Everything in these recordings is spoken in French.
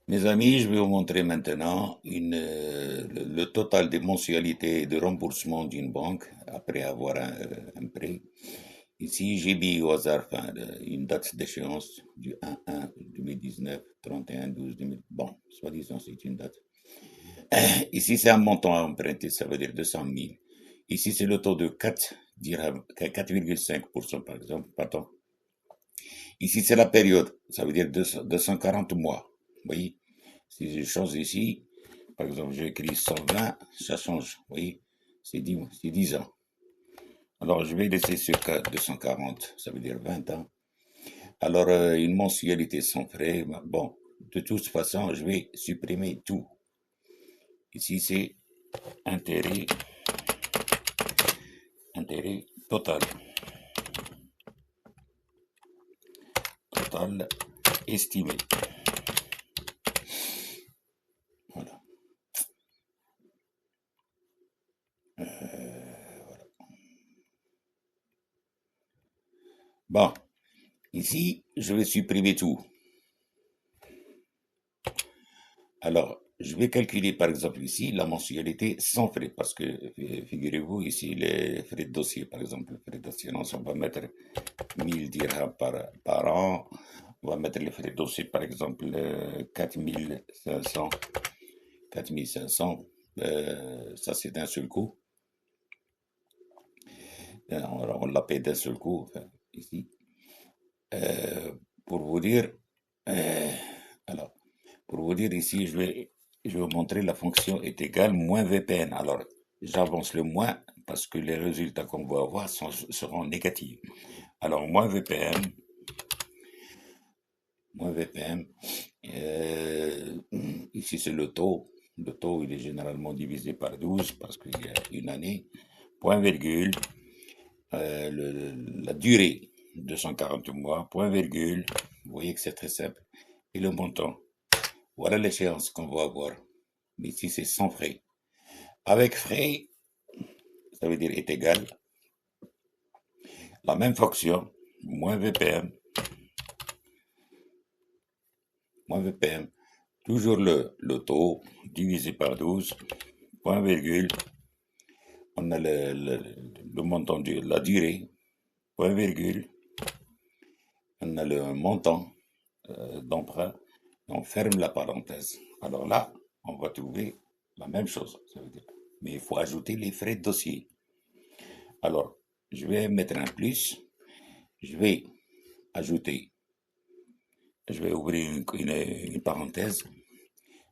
Mes amis, je vais vous montrer maintenant le total des mensualités de remboursement d'une banque après avoir un prêt. Ici, j'ai mis au hasard une date d'échéance du 1-1-2019, 31-12-2000. Bon, soi-disant, c'est une date. Ici, c'est un montant à emprunter, ça veut dire 200 000. Ici, c'est le taux de 4 dirhams, 4,5% par exemple, pardon. Ici, c'est la période, ça veut dire 240 mois. Vous voyez? Si je change ici, par exemple, j'écris 120, ça change. Vous voyez? C'est 10 ans. Alors, je vais laisser ce cas 240, ça veut dire 20 ans. Alors, une mensualité sans frais, bon, de toute façon, je vais supprimer tout. Ici, c'est intérêt, intérêt total. Total estimé. Voilà. Bon, ici, je vais supprimer tout. Alors, je vais calculer par exemple ici la mensualité sans frais, parce que figurez-vous ici les frais de dossier, par exemple, les frais d'assurance, on va mettre 1000 dirhams par an, on va mettre les frais de dossier par exemple 4500, 4500, ça c'est d'un seul coup. Alors, on l'a payé d'un seul coup, enfin, ici. Euh, pour vous dire, euh, alors, pour vous dire ici, je vais vous montrer la fonction est égale moins VPN. Alors, j'avance le moins parce que les résultats qu'on va avoir seront négatifs. Alors, moins VPN, ici c'est le taux. Le taux, il est généralement divisé par 12 parce qu'il y a une année. Point virgule, la durée, 240 mois, point virgule. Vous voyez que c'est très simple. Et le montant. Voilà l'échéance qu'on va avoir. Mais ici, c'est sans frais. Avec frais, ça veut dire est égal. La même fonction, moins VPM, moins VPM. Toujours le taux divisé par 12, point virgule. On a le montant de la durée, point virgule. On a le montant d'emprunt. On ferme la parenthèse. Alors là, on va trouver la même chose. Ça veut dire. Mais il faut ajouter les frais de dossier. Alors, je vais mettre un plus. Je vais ajouter, je vais ouvrir une parenthèse.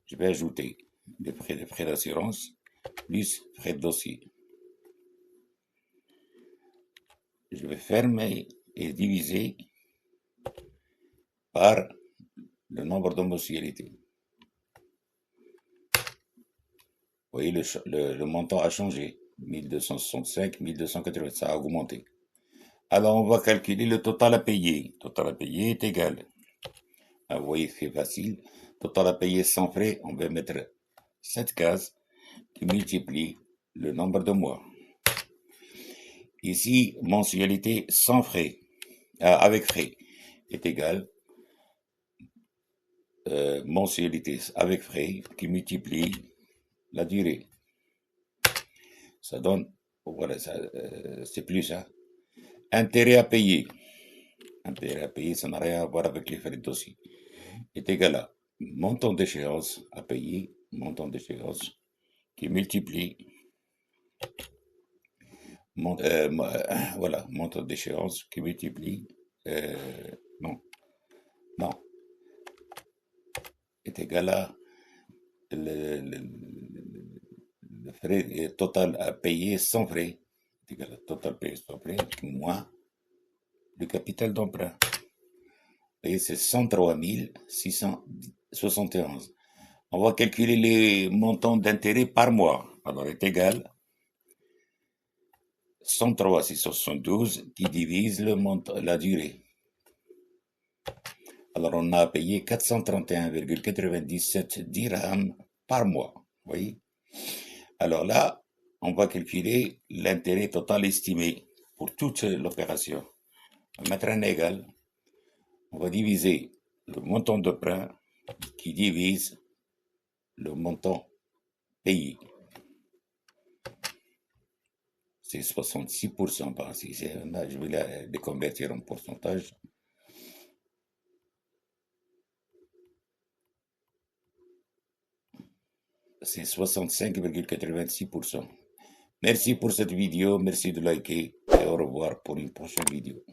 Je vais ajouter les frais d'assurance plus frais de dossier. Je vais fermer et diviser par le nombre de mensualités. Vous voyez, le montant a changé. 1265, 1280, ça a augmenté. Alors, on va calculer le total à payer. Total à payer est égal. Ah, vous voyez, c'est facile. Total à payer sans frais, on va mettre cette case qui multiplie le nombre de mois. Ici, mensualité sans frais, avec frais, est égal mensualité avec frais qui multiplie la durée. Ça donne, voilà, c'est plus ça. Intérêt à payer. Intérêt à payer, ça n'a rien à voir avec les frais de dossier. Est égal à montant d'échéance à payer, montant d'échéance qui multiplie voilà, montant d'échéance qui multiplie, non, non, est égal à le, le frais total à payer sans frais, est égal à total payé sans frais, moins le capital d'emprunt. Vous voyez, c'est 103 671. On va calculer les montants d'intérêt par mois. Alors, est égal 103 672 qui divise la durée. Alors, on a payé 431,97 dirhams par mois. Vous voyez? Alors là, on va calculer l'intérêt total estimé pour toute l'opération. On va mettre un égal. On va diviser le montant d'emprunt qui divise le montant payé. C'est 66%. Si là, je vais les convertir en pourcentage. C'est 65,86%. Merci pour cette vidéo, merci de liker et au revoir pour une prochaine vidéo.